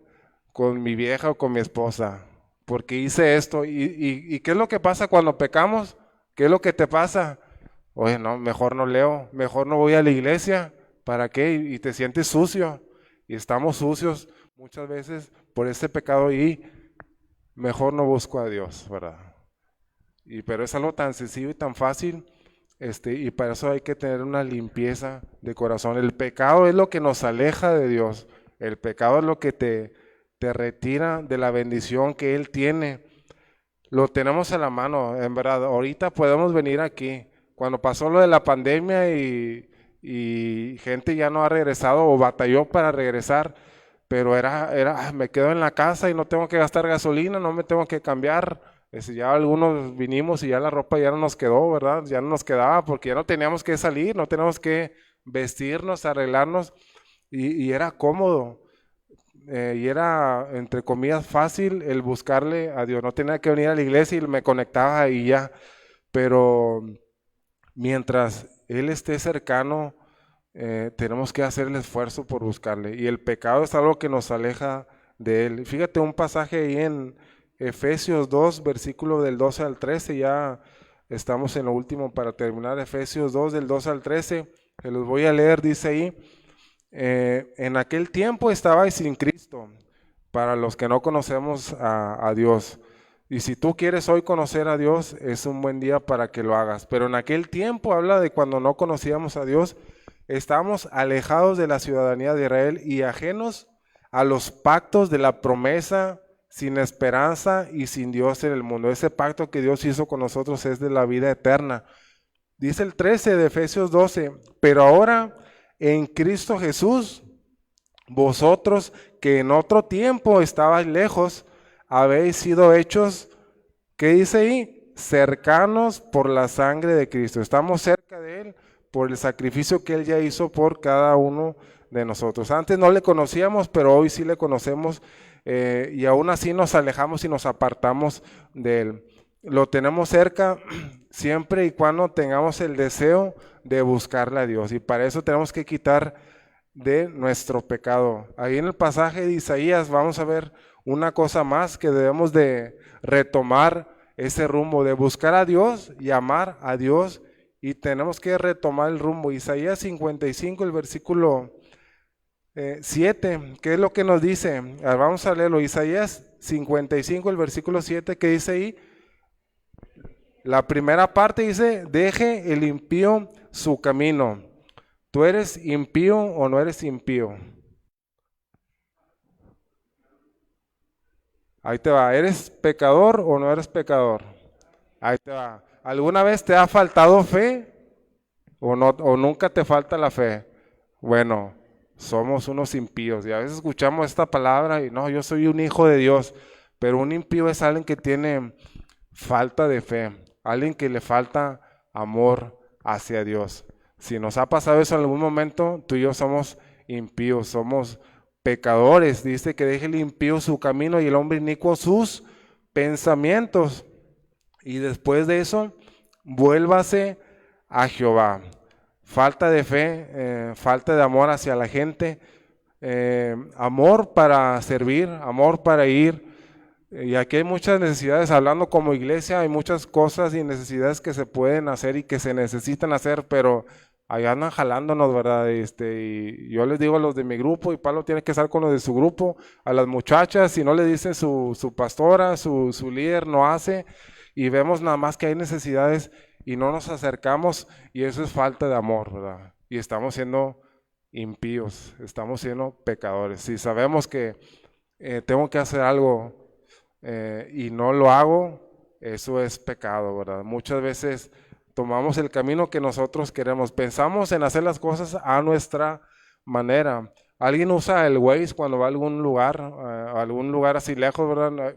mi vieja o con mi esposa. Porque hice esto. ¿Y qué es lo que pasa cuando pecamos? ¿Qué es lo que te pasa? Oye, no, mejor no leo, mejor no voy a la iglesia. ¿Para qué? Y te sientes sucio. Y estamos sucios muchas veces por ese pecado y mejor no busco a Dios, ¿verdad? Pero es algo tan sencillo y tan fácil, y para eso hay que tener una limpieza de corazón. El pecado es lo que nos aleja de Dios. El pecado es lo que te retira de la bendición que Él tiene. Lo tenemos a la mano, en verdad. Ahorita podemos venir aquí. Cuando pasó lo de la pandemia y gente ya no ha regresado o batalló para regresar, pero me quedo en la casa y no tengo que gastar gasolina, no me tengo que cambiar. Ya algunos vinimos y ya la ropa ya no nos quedó, ¿verdad? Ya no nos quedaba porque ya no teníamos que salir, no teníamos que vestirnos, arreglarnos y era cómodo. Y era, entre comillas, fácil el buscarle a Dios. No tenía que venir a la iglesia y me conectaba y ya. Pero mientras Él esté cercano, tenemos que hacer el esfuerzo por buscarle. Y el pecado es algo que nos aleja de Él. Fíjate un pasaje ahí en Efesios 2, versículo del 12 al 13. Ya estamos en lo último para terminar. Efesios 2, del 12 al 13. Se los voy a leer, dice ahí. En aquel tiempo estabais sin Cristo, para los que no conocemos a Dios. Y si tú quieres hoy conocer a Dios, es un buen día para que lo hagas. Pero en aquel tiempo, habla de cuando no conocíamos a Dios, estábamos alejados de la ciudadanía de Israel y ajenos a los pactos de la promesa, sin esperanza y sin Dios en el mundo. Ese pacto que Dios hizo con nosotros es de la vida eterna. Dice el 13 de Efesios 12, pero ahora en Cristo Jesús, vosotros que en otro tiempo estabais lejos, habéis sido hechos, ¿qué dice ahí? Cercanos por la sangre de Cristo. Estamos cerca de Él por el sacrificio que Él ya hizo por cada uno de nosotros. Antes no le conocíamos, pero hoy sí le conocemos, y aún así nos alejamos y nos apartamos de Él. Lo tenemos cerca siempre y cuando tengamos el deseo de buscarle a Dios, y para eso tenemos que quitar de nuestro pecado. Ahí en el pasaje de Isaías vamos a ver una cosa más, que debemos de retomar ese rumbo de buscar a Dios y amar a Dios, y tenemos que retomar el rumbo. Isaías 55, el versículo 7, ¿qué es lo que nos dice? Vamos a leerlo. Isaías 55, el versículo 7, ¿qué dice ahí? La primera parte dice, deje el impío su camino. ¿Tú eres impío o no eres impío? Ahí te va, ¿eres pecador o no eres pecador? Ahí te va. ¿Alguna vez te ha faltado fe o no, o nunca te falta la fe? Bueno, somos unos impíos y a veces escuchamos esta palabra y no, yo soy un hijo de Dios, pero un impío es alguien que tiene falta de fe, alguien que le falta amor hacia Dios. Si nos ha pasado eso en algún momento, tú y yo somos impíos, somos pecadores. Dice que deje el impío su camino y el hombre inicuo sus pensamientos. Y después de eso, vuélvase a Jehová. Falta de fe, falta de amor hacia la gente, amor para servir, amor para ir. Y aquí hay muchas necesidades, hablando como iglesia, hay muchas cosas y necesidades que se pueden hacer y que se necesitan hacer, pero allá andan jalándonos, ¿verdad? Y yo les digo a los de mi grupo, y Pablo tiene que estar con los de su grupo, a las muchachas, si no le dicen su pastora, su líder no hace, y vemos nada más que hay necesidades y no nos acercamos, y eso es falta de amor, ¿verdad? Y estamos siendo impíos, estamos siendo pecadores. Si sabemos que tengo que hacer algo y no lo hago, eso es pecado, ¿verdad? Muchas veces tomamos el camino que nosotros queremos, pensamos en hacer las cosas a nuestra manera. Alguien usa el Waze cuando va a algún lugar así lejos, ¿verdad?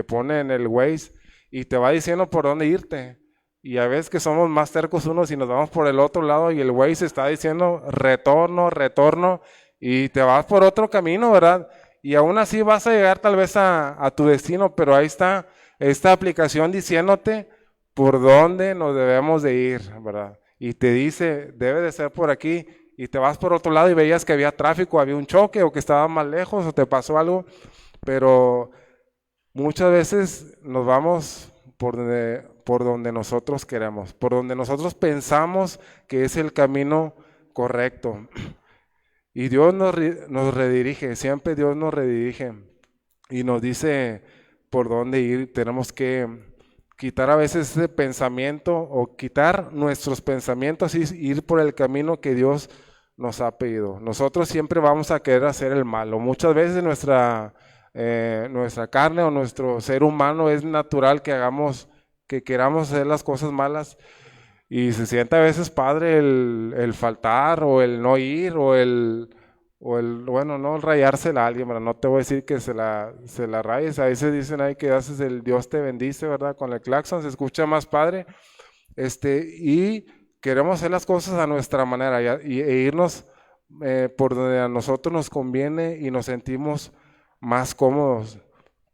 Pone en el Waze y te va diciendo por dónde irte. Y a veces que somos más tercos unos y nos vamos por el otro lado y el Waze está diciendo retorno, retorno, y te vas por otro camino, ¿verdad? Y aún así vas a llegar tal vez a tu destino, pero ahí está esta aplicación diciéndote por dónde nos debemos de ir, ¿verdad? Y te dice, debe de ser por aquí, y te vas por otro lado y veías que había tráfico, había un choque, o que estaba más lejos, o te pasó algo, pero muchas veces nos vamos por donde nosotros queremos, por donde nosotros pensamos que es el camino correcto. Y Dios nos redirige, siempre Dios nos redirige y nos dice por dónde ir. Tenemos que quitar a veces ese pensamiento o quitar nuestros pensamientos y ir por el camino que Dios nos ha pedido. Nosotros siempre vamos a querer hacer el malo. Muchas veces nuestra carne o nuestro ser humano es natural que queramos hacer las cosas malas. Y se siente a veces padre el faltar o el no ir bueno, no rayársela a alguien, ¿verdad? No te voy a decir que se la rayes. A veces dicen ahí que haces el Dios te bendice, ¿verdad? Con el claxon se escucha más padre. Y queremos hacer las cosas a nuestra manera e irnos por donde a nosotros nos conviene y nos sentimos más cómodos,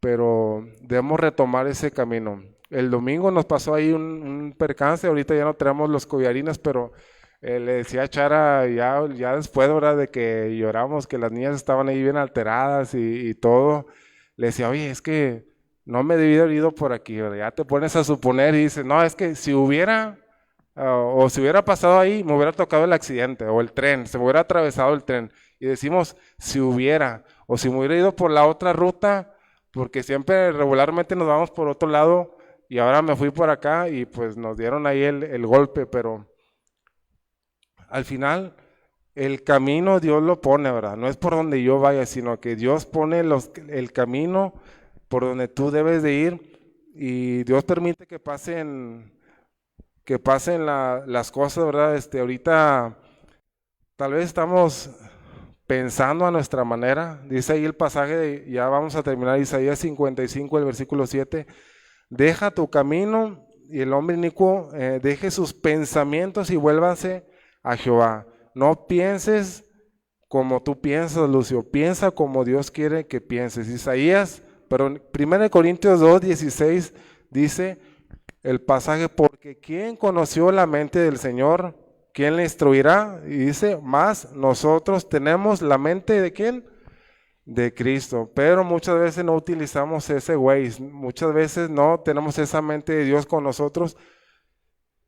pero debemos retomar ese camino. El domingo nos pasó ahí un percance, ahorita ya no tenemos los collarines, pero le decía a Chara ya después, ¿verdad? De que lloramos, que las niñas estaban ahí bien alteradas y todo, le decía, oye, es que no me debí haber ido por aquí, ¿verdad? Ya te pones a suponer y dices, no, es que si hubiera, o si hubiera pasado ahí, me hubiera tocado el accidente, o el tren, se me hubiera atravesado el tren, y decimos, si hubiera, o si me hubiera ido por la otra ruta, porque siempre regularmente nos vamos por otro lado, y ahora me fui por acá y pues nos dieron ahí el golpe, pero al final el camino Dios lo pone, ¿verdad? No es por donde yo vaya, sino que Dios pone el camino por donde tú debes de ir, y Dios permite que pasen las cosas, ¿verdad? Ahorita tal vez estamos pensando a nuestra manera. Dice ahí el pasaje, ya vamos a terminar, Isaías 55, el versículo 7. Deja tu camino y el hombre inicuo deje sus pensamientos y vuélvase a Jehová. No pienses como tú piensas, Lucio, piensa como Dios quiere que pienses. Pero 1 Corintios 2, 16 dice el pasaje, porque ¿quién conoció la mente del Señor? ¿Quién le instruirá? Y dice, más nosotros tenemos la mente ¿de quién? De Cristo, pero muchas veces no utilizamos ese Waze, muchas veces no tenemos esa mente de Dios con nosotros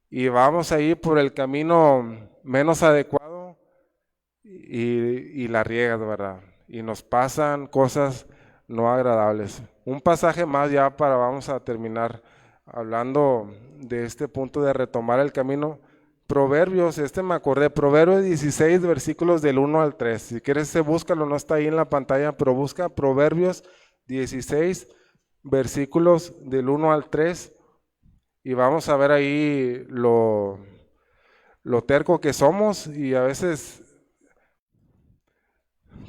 y vamos a ir por el camino menos adecuado y la riegas, ¿verdad? Y nos pasan cosas no agradables. Un pasaje más ya vamos a terminar hablando de este punto de retomar el camino. Proverbios, me acordé, Proverbios 16, versículos del 1 al 3. Si quieres, búscalo, no está ahí en la pantalla, pero busca Proverbios 16, versículos del 1 al 3, y vamos a ver ahí lo terco que somos y a veces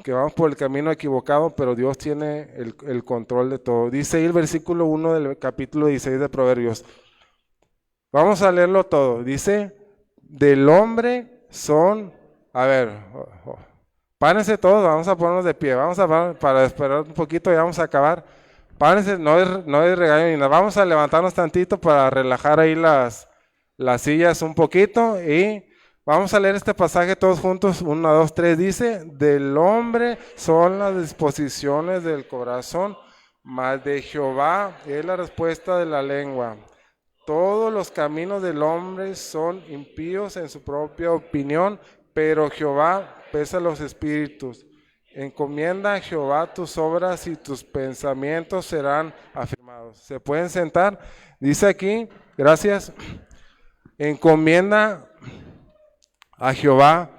que vamos por el camino equivocado, pero Dios tiene el control de todo. Dice ahí el versículo 1 del capítulo 16 de Proverbios. Vamos a leerlo todo. Dice, del hombre son, a ver, párense todos, vamos a ponernos de pie, vamos a para esperar un poquito y vamos a acabar. Párense, no es regaño ni nada, vamos a levantarnos tantito para relajar ahí las sillas un poquito y vamos a leer este pasaje todos juntos. 1, 2, 3, dice, del hombre son las disposiciones del corazón, mas de Jehová es la respuesta de la lengua. Todos los caminos del hombre son impíos en su propia opinión, pero Jehová pesa los espíritus. Encomienda a Jehová tus obras y tus pensamientos serán afirmados. ¿Se pueden sentar? Dice aquí, gracias. Encomienda a Jehová,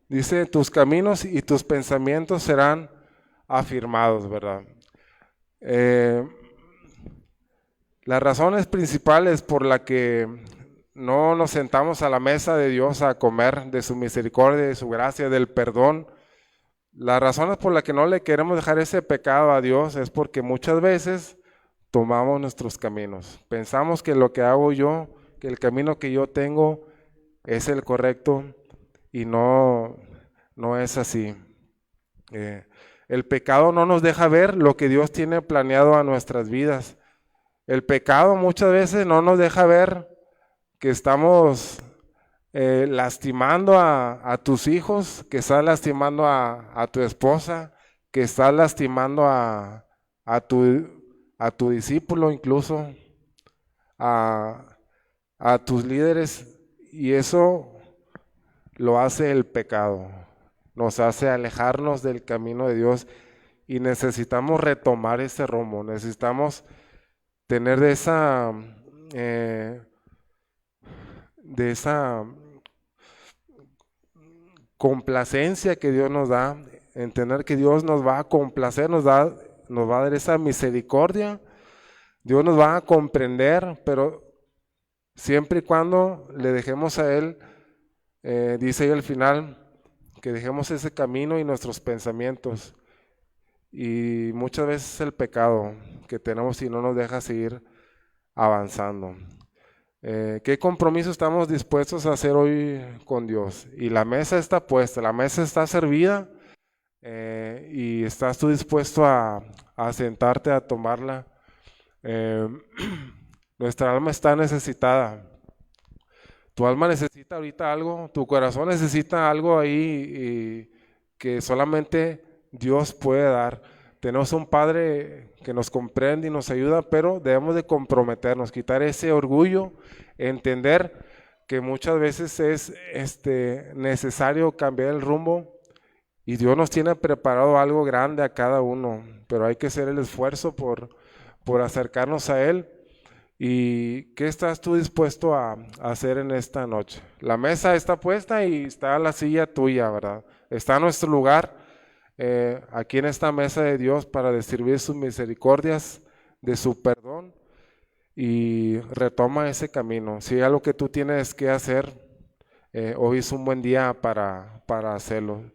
dice, tus caminos y tus pensamientos serán afirmados, ¿verdad? Las razones principales por las que no nos sentamos a la mesa de Dios a comer de su misericordia, de su gracia, del perdón, las razones por las que no le queremos dejar ese pecado a Dios es porque muchas veces tomamos nuestros caminos. Pensamos que lo que hago yo, que el camino que yo tengo es el correcto y no es así. El pecado no nos deja ver lo que Dios tiene planeado a nuestras vidas. El pecado muchas veces no nos deja ver que estamos lastimando a tus hijos, que estás lastimando a tu esposa, que estás lastimando a tu discípulo incluso, a tus líderes, y eso lo hace el pecado, nos hace alejarnos del camino de Dios y necesitamos retomar ese rumbo, necesitamos tener de esa complacencia que Dios nos da, entender que Dios nos va a complacer, nos va a dar esa misericordia, Dios nos va a comprender, pero siempre y cuando le dejemos a Él, dice ahí al final, que dejemos ese camino y nuestros pensamientos. Y muchas veces el pecado que tenemos y no nos deja seguir avanzando. ¿Qué compromiso estamos dispuestos a hacer hoy con Dios? Y la mesa está puesta, la mesa está servida, y estás tú dispuesto a sentarte a tomarla. Nuestra alma está necesitada. Tu alma necesita ahorita algo, tu corazón necesita algo ahí que solamente Dios puede dar. Tenemos un Padre que nos comprende y nos ayuda, pero debemos de comprometernos, quitar ese orgullo, entender que muchas veces es necesario cambiar el rumbo y Dios nos tiene preparado algo grande a cada uno, pero hay que hacer el esfuerzo por acercarnos a Él. ¿Y qué estás tú dispuesto a hacer en esta noche? La mesa está puesta y está la silla tuya, ¿verdad? Está nuestro lugar aquí en esta mesa de Dios para distribuir sus misericordias, de su perdón, y retoma ese camino. Si hay algo que tú tienes que hacer, hoy es un buen día para hacerlo.